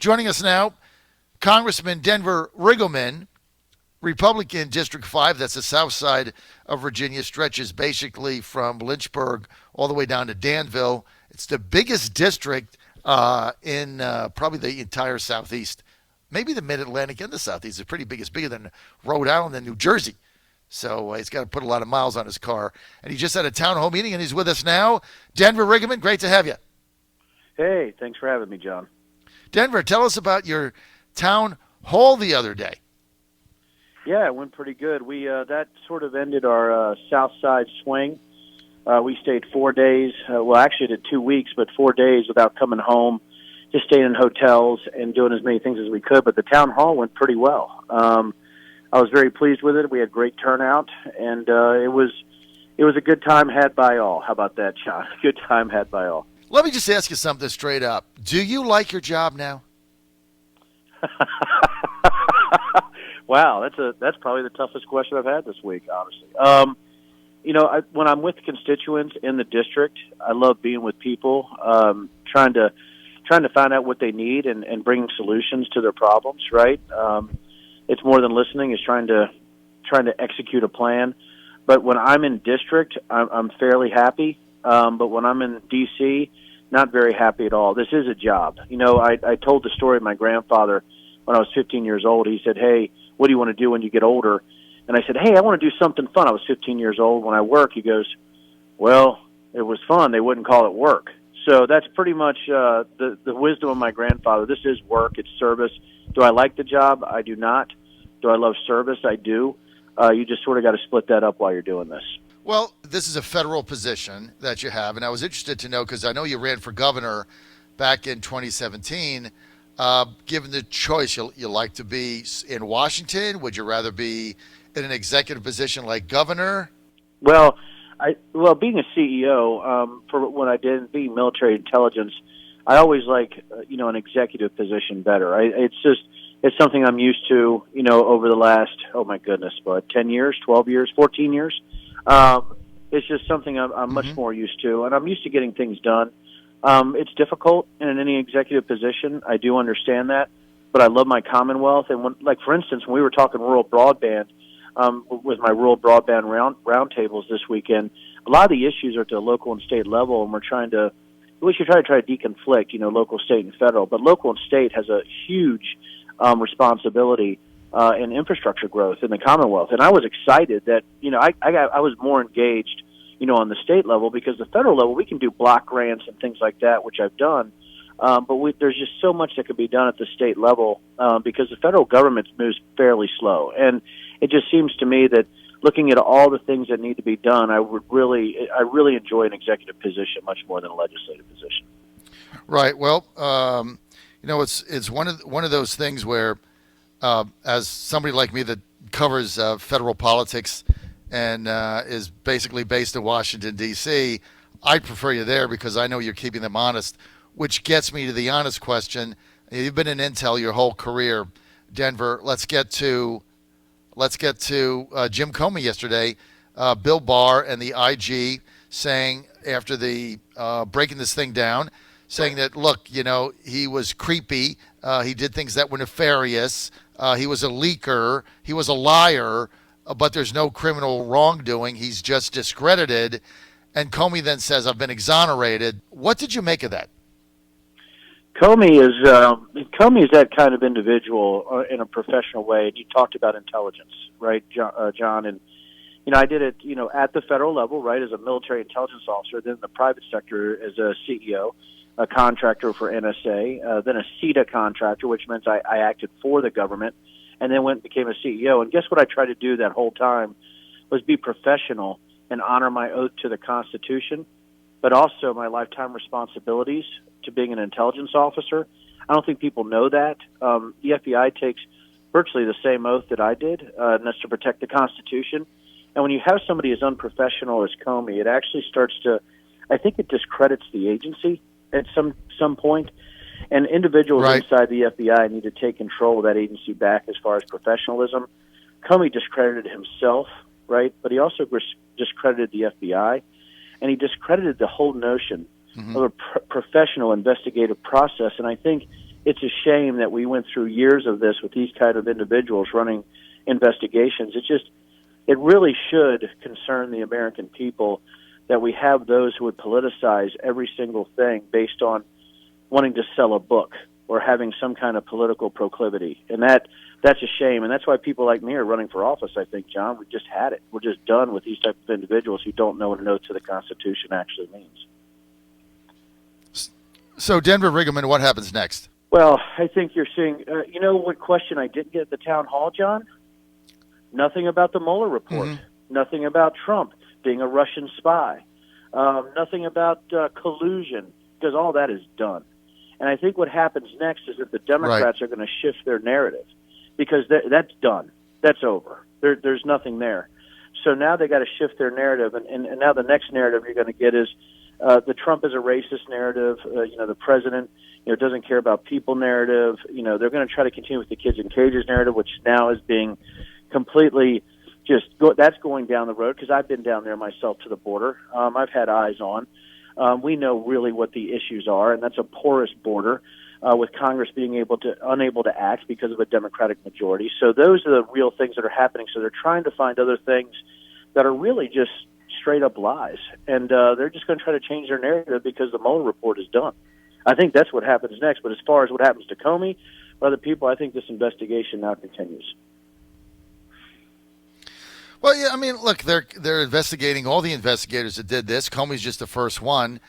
Joining us now, Congressman Denver Riggleman, Republican District 5, that's the south side of Virginia, stretches basically from Lynchburg all the way down to Danville. It's the biggest district in probably the entire Southeast. Maybe the Mid-Atlantic and the Southeast is pretty big. It's bigger than Rhode Island and New Jersey. So he's got to put a lot of miles on his car. And he just had a town hall meeting, and he's with us now. Denver Riggleman, great to have you. Hey, thanks for having me, John. Denver, tell us about your town hall the other day. Yeah, it went pretty good. We that sort of ended our South Side swing. We stayed 4 days. Well, actually, did 2 weeks, but 4 days without coming home. Just staying in hotels and doing as many things as we could. But the town hall went pretty well. I was very pleased with it. We had great turnout, and it was a good time had by all. How about that, John? Good time had by all. Let me just ask you something straight up. Do you like your job now? Wow, that's probably the toughest question I've had this week, honestly. When I'm with constituents in the district, I love being with people, trying to find out what they need and bringing solutions to their problems. Right? It's more than listening; it's trying to execute a plan. But when I'm in district, I'm fairly happy. But when I'm in D.C., not very happy at all. This is a job. I told the story of my grandfather when I was 15 years old. He said, "Hey, what do you want to do when you get older?" And I said, "Hey, I want to do something fun." I was 15 years old. When I work, he goes, "Well, it was fun. They wouldn't call it work." So that's pretty much the wisdom of my grandfather. This is work. It's service. Do I like the job? I do not. Do I love service? I do. You just sort of got to split that up while you're doing this. Well, this is a federal position that you have, and I was interested to know, because I know you ran for governor back in 2017. Given the choice, you like to be in Washington? Would you rather be in an executive position like governor? Well, being a CEO, for what I did, being military intelligence, I always like an executive position better. It's something I'm used to, over the last 10 years, 12 years, 14 years. It's just something I'm much more used to, and I'm used to getting things done. It's difficult in any executive position. I do understand that, but I love my Commonwealth. And for instance, when we were talking rural broadband, with my rural broadband roundtables this weekend, a lot of the issues are at the local and state level, and we should try to deconflict, local, state, and federal. But local and state has a huge responsibility in infrastructure growth in the Commonwealth. And I was excited that, I was more engaged, on the state level, because the federal level, we can do block grants and things like that, which I've done. But there's just so much that can be done at the state level because the federal government moves fairly slow. And it just seems to me that looking at all the things that need to be done, I really enjoy an executive position much more than a legislative position. Right. Well, it's one of those things where, as somebody like me that covers federal politics and is basically based in Washington, D.C., I prefer you there because I know you're keeping them honest, which gets me to the honest question. You've been in intel your whole career, Denver. Let's get to Jim Comey yesterday, Bill Barr and the IG saying after the breaking this thing down, saying that, look, he was creepy. He did things that were nefarious. He was a leaker. He was a liar, but there's no criminal wrongdoing. He's just discredited. And Comey then says, I've been exonerated. What did you make of that? Comey is that kind of individual in a professional way. And you talked about intelligence, right, John? And, I did it, at the federal level, right, as a military intelligence officer, then in the private sector as a CEO, a contractor for NSA, then a CETA contractor, which meant I acted for the government, and then went and became a CEO. And guess what I tried to do that whole time was be professional and honor my oath to the Constitution, but also my lifetime responsibilities to being an intelligence officer. I don't think people know that. The FBI takes virtually the same oath that I did, and that's to protect the Constitution. And when you have somebody as unprofessional as Comey, it actually starts to, I think it discredits the agency at some point. And individuals inside the FBI need to take control of that agency back as far as professionalism. Comey discredited himself, right? But he also discredited the FBI, and he discredited the whole notion of a professional investigative process. And I think it's a shame that we went through years of this with these kind of individuals running investigations. It really should concern the American people that we have those who would politicize every single thing based on wanting to sell a book or having some kind of political proclivity. And that's a shame. And that's why people like me are running for office, I think, John. We just had it. We're just done with these type of individuals who don't know what a note to the Constitution actually means. So, Denver Riggleman, what happens next? Well, I think you're seeing, you know what question I didn't get at the town hall, John? Nothing about the Mueller report. Mm-hmm. Nothing about Trump being a Russian spy. Nothing about collusion, because all that is done. And I think what happens next is that the Democrats are going to shift their narrative, because that's done. That's over. There's nothing there. So now they got to shift their narrative, and now the next narrative you're going to get is the Trump is a racist narrative. The president, doesn't care about people narrative. They're going to try to continue with the kids in cages narrative, which now is being completely that's going down the road, because I've been down there myself to the border. I've had eyes on. We know really what the issues are, and that's a porous border with Congress being unable to act because of a Democratic majority. So those are the real things that are happening. So they're trying to find other things that are really just straight up lies, and they're just going to try to change their narrative because the Mueller report is done. I think that's what happens next. But as far as what happens to Comey or other people, I think this investigation now continues. Well, yeah, I mean, look, they're investigating all the investigators that did this. Comey's just the first one.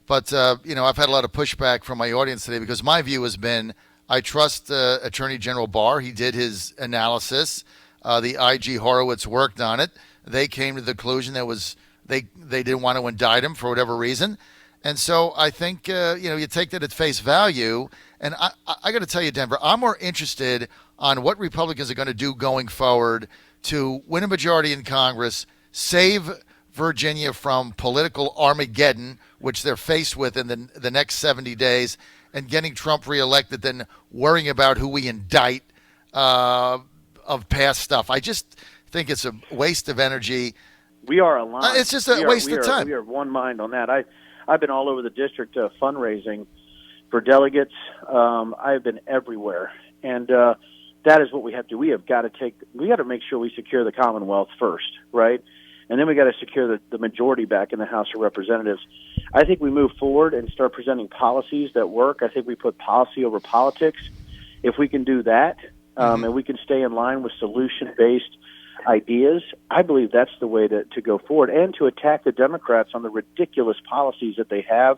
But, I've had a lot of pushback from my audience today because my view has been I trust Attorney General Barr. He did his analysis. The IG Horowitz worked on it. They came to the conclusion that they didn't want to indict him for whatever reason. And so I think, you take that at face value. And I got to tell you, Denver, I'm more interested on what Republicans are going to do going forward to win a majority in Congress, save Virginia from political Armageddon, which they're faced with in the next 70 days, and getting Trump reelected than worrying about who we indict of past stuff. I just think it's a waste of energy. We are aligned. It's just a waste of time. We are one mind on that. I've been all over the district fundraising for delegates. I've been everywhere. And that is what we have to do. We got to make sure we secure the Commonwealth first, right? And then we got to secure the majority back in the House of Representatives. I think we move forward and start presenting policies that work. I think we put policy over politics. If we can do that, and we can stay in line with solution-based ideas, I believe that's the way to go forward, and to attack the Democrats on the ridiculous policies that they have.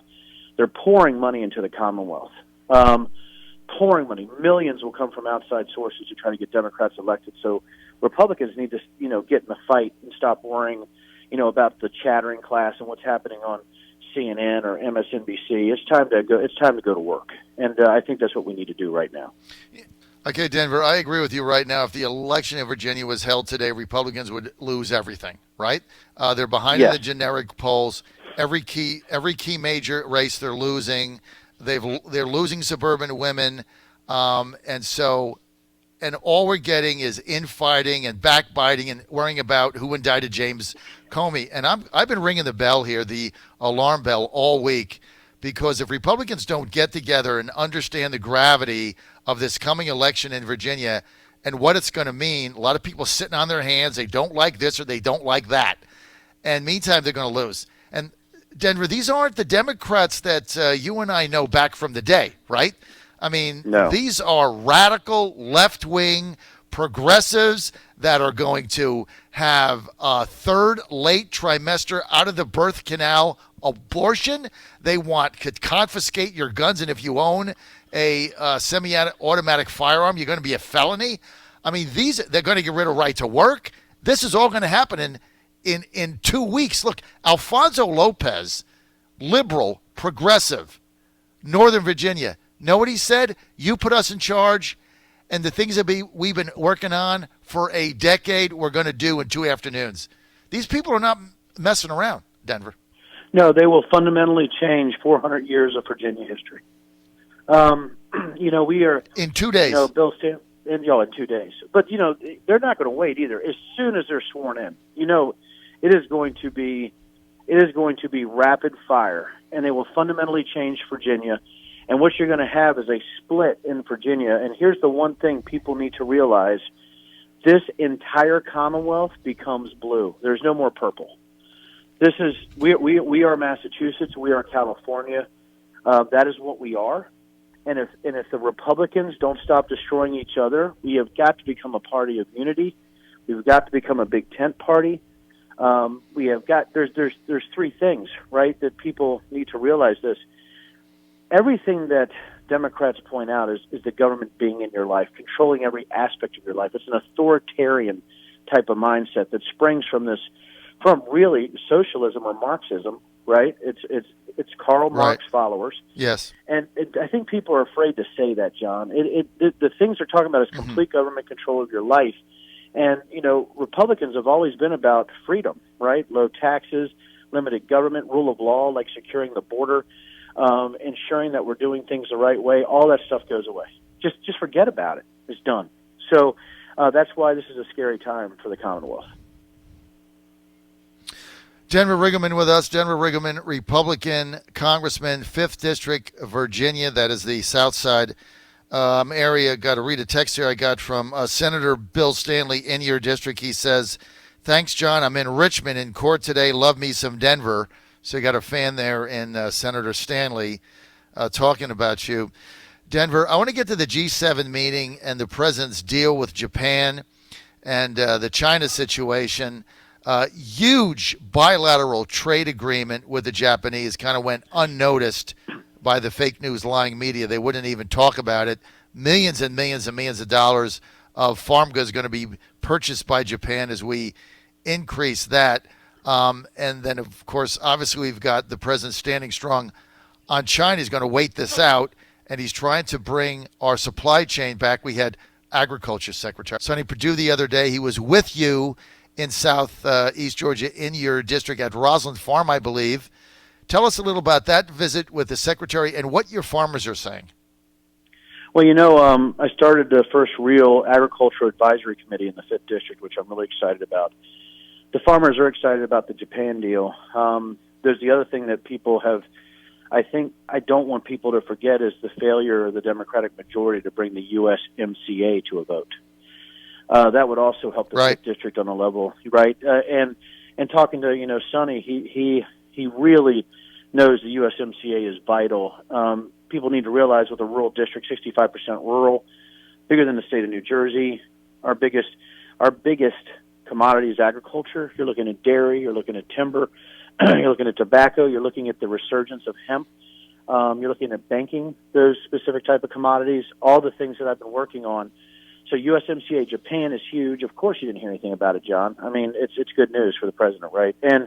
They're pouring money into the Commonwealth. Pouring money. Millions will come from outside sources to try to get Democrats elected. So Republicans need to, get in the fight and stop worrying, about the chattering class and what's happening on CNN or MSNBC. It's time to go to work. And I think that's what we need to do right now. Okay, Denver, I agree with you right now. If the election in Virginia was held today, Republicans would lose everything, right? They're behind in the generic polls. Every key major race they're losing. They're losing suburban women, and all we're getting is infighting and backbiting and worrying about who indicted James Comey. And I've been ringing the bell here, the alarm bell, all week, because if Republicans don't get together and understand the gravity of this coming election in Virginia and what it's going to mean, a lot of people sitting on their hands, they don't like this or they don't like that. And meantime, they're going to lose. And Denver, these aren't the Democrats that you and I know back from the day, right? I mean, no. These are radical, left-wing progressives that are going to have a third late trimester out of the birth canal abortion. They want to confiscate your guns, and if you own a semi-automatic firearm, you're going to be a felony. I mean, they're going to get rid of right to work. This is all going to happen in 2 weeks. Look, Alfonso Lopez, liberal, progressive, Northern Virginia. Know what he said? You put us in charge, and the things that we've been working on for a decade, we're going to do in 2 afternoons. These people are not messing around, Denver. No, they will fundamentally change 400 years of Virginia history. We are in 2 days. Bill Stanton, in 2 days. But they're not going to wait either. As soon as they're sworn in, it is going to be rapid fire, and they will fundamentally change Virginia. And what you're going to have is a split in Virginia. And here's the one thing people need to realize. This entire Commonwealth becomes blue. There's no more purple. We are Massachusetts. We are California. That is what we are. And if the Republicans don't stop destroying each other, we have got to become a party of unity. We've got to become a big tent party. There's three things, right, that people need to realize this. Everything that Democrats point out is the government being in your life, controlling every aspect of your life. It's an authoritarian type of mindset that springs from really socialism or Marxism, right? It's Karl Marx followers. Yes. And I think people are afraid to say that, John. The things they're talking about is complete government control of your life. And, Republicans have always been about freedom, right? Low taxes, limited government, rule of law, like securing the border, ensuring that we're doing things the right way. All that stuff goes away. Just forget about it. It's done. So that's why this is a scary time for the Commonwealth. Denver Riggleman with us. Denver Riggleman, Republican Congressman, 5th District, Virginia. That is the South Side area. Got to read a text here I got from Senator Bill Stanley in your district. He says, thanks, John. I'm in Richmond in court today. Love me some Denver. So you got a fan there in Senator Stanley talking about you. Denver, I want to get to the G7 meeting and the president's deal with Japan and the China situation. Huge bilateral trade agreement with the Japanese kind of went unnoticed by the fake news lying media. They wouldn't even talk about it. Millions and millions and millions of dollars of farm goods going to be purchased by Japan as we increase that. And then, of course, obviously we've got the president standing strong on China. He's going to wait this out, and he's trying to bring our supply chain back. We had Agriculture Secretary Sonny Perdue the other day. He was with you in Southeast Georgia in your district at Roslyn Farm, I believe. Tell us a little about that visit with the secretary and what your farmers are saying. Well, I started the first real agriculture advisory committee in the 5th District, which I'm really excited about. The farmers are excited about the Japan deal. There's the other thing that people have, I don't want people to forget, is the failure of the Democratic majority to bring the USMCA to a vote. That would also help the 5th District on a level, right? And talking to, Sonny, he really knows the USMCA is vital. People need to realize with a rural district, 65% rural, bigger than the state of New Jersey, our biggest commodity is agriculture. You're looking at dairy, you're looking at timber, you're looking at tobacco, you're looking at the resurgence of hemp, you're looking at banking, those specific type of commodities, all the things that I've been working on. So USMCA, Japan is huge. Of course you didn't hear anything about it, John. I mean, it's good news for the president, right? And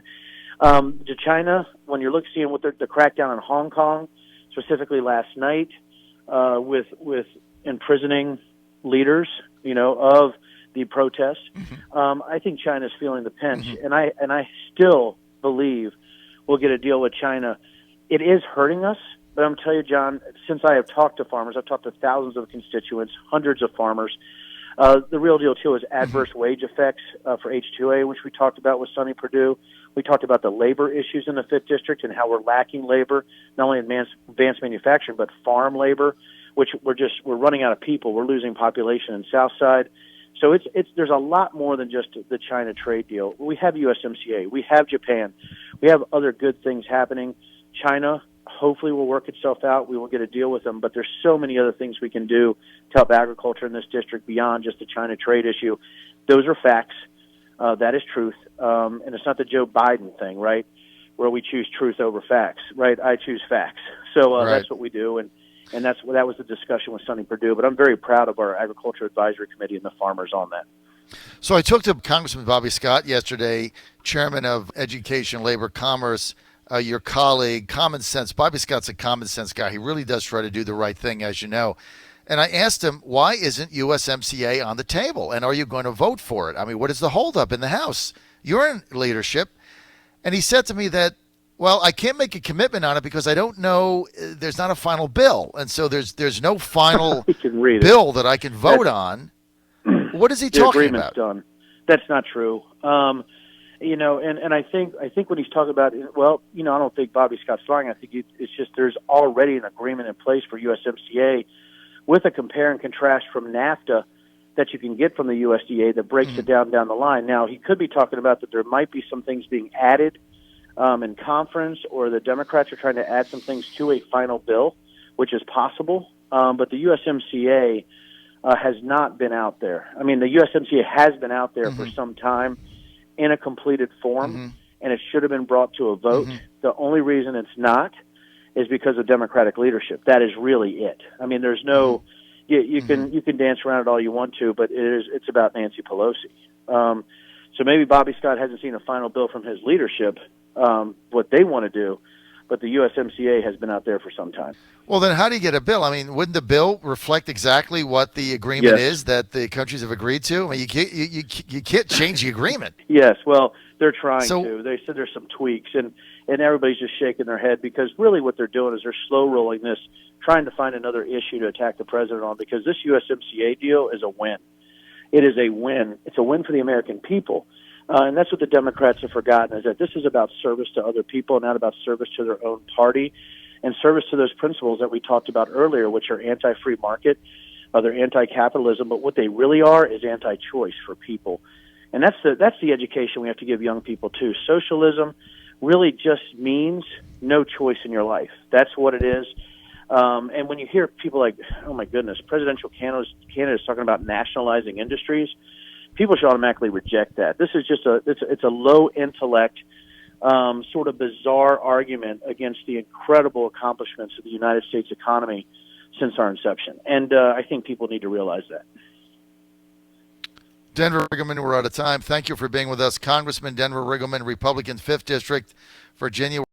to China, when you're seeing what the crackdown in Hong Kong, specifically last night, with imprisoning leaders, of the protests, I think China's feeling the pinch, and I still believe we'll get a deal with China. It is hurting us, but I'm telling you, John, since I have talked to farmers, I've talked to thousands of constituents, hundreds of farmers. The real deal, too, is adverse wage effects for H-2A, which we talked about with Sonny Perdue. We talked about the labor issues in the 5th District and how we're lacking labor, not only in advanced manufacturing, but farm labor, which we're running out of people. We're losing population in Southside. So there's a lot more than just the China trade deal. We have USMCA. We have Japan. We have other good things happening. China hopefully will work itself out. We will get a deal with them. But there's so many other things we can do to help agriculture in this district beyond just the China trade issue. Those are facts. That is truth. And it's not the Joe Biden thing, right, where we choose truth over facts, right? I choose facts. So that's what we do. And that was the discussion with Sonny Perdue. But I'm very proud of our Agriculture Advisory Committee and the farmers on that. So I talked to Congressman Bobby Scott yesterday, chairman of Education, Labor, Commerce, your colleague, common sense. Bobby Scott's a common sense guy. He really does try to do the right thing, as you know. And I asked him, why isn't USMCA on the table? And are you going to vote for it? I mean, what is the holdup in the House? You're in leadership. And he said to me that, well, I can't make a commitment on it because I don't know, there's not a final bill. And so there's no final bill that I can vote on. What is he talking about? Done. That's not true. And I think when he's talking about, well, I don't think Bobby Scott's lying. I think it's just there's already an agreement in place for USMCA with a compare and contrast from NAFTA that you can get from the USDA that breaks it down the line. Now, he could be talking about that there might be some things being added in conference, or the Democrats are trying to add some things to a final bill, which is possible. But the USMCA has not been out there. I mean, the USMCA has been out there for some time in a completed form, and it should have been brought to a vote. The only reason it's not is because of Democratic leadership. That is really it. I mean, there's no you can dance around it all you want to, but it's about Nancy Pelosi. So maybe Bobby Scott hasn't seen a final bill from his leadership, what they want to do, but the USMCA has been out there for some time. Well, then how do you get a bill? I mean, wouldn't the bill reflect exactly what the agreement is that the countries have agreed to? I mean, you can't change the agreement. Yes, well, they're trying to. They said there's some tweaks, and everybody's just shaking their head because really what they're doing is they're slow-rolling this, trying to find another issue to attack the president on, because this USMCA deal is a win. It is a win. It's a win for the American people. And that's what the Democrats have forgotten, is that this is about service to other people, not about service to their own party, and service to those principles that we talked about earlier, which are anti-free market, they're anti-capitalism, but what they really are is anti-choice for people. And that's the education we have to give young people too. Socialism really just means no choice in your life. That's what it is. And when you hear people like, oh my goodness, presidential candidates talking about nationalizing industries, people should automatically reject that. This is just it's a low intellect, sort of bizarre argument against the incredible accomplishments of the United States economy since our inception. And I think people need to realize that. Denver Riggleman, we're out of time. Thank you for being with us. Congressman Denver Riggleman, Republican 5th District, Virginia.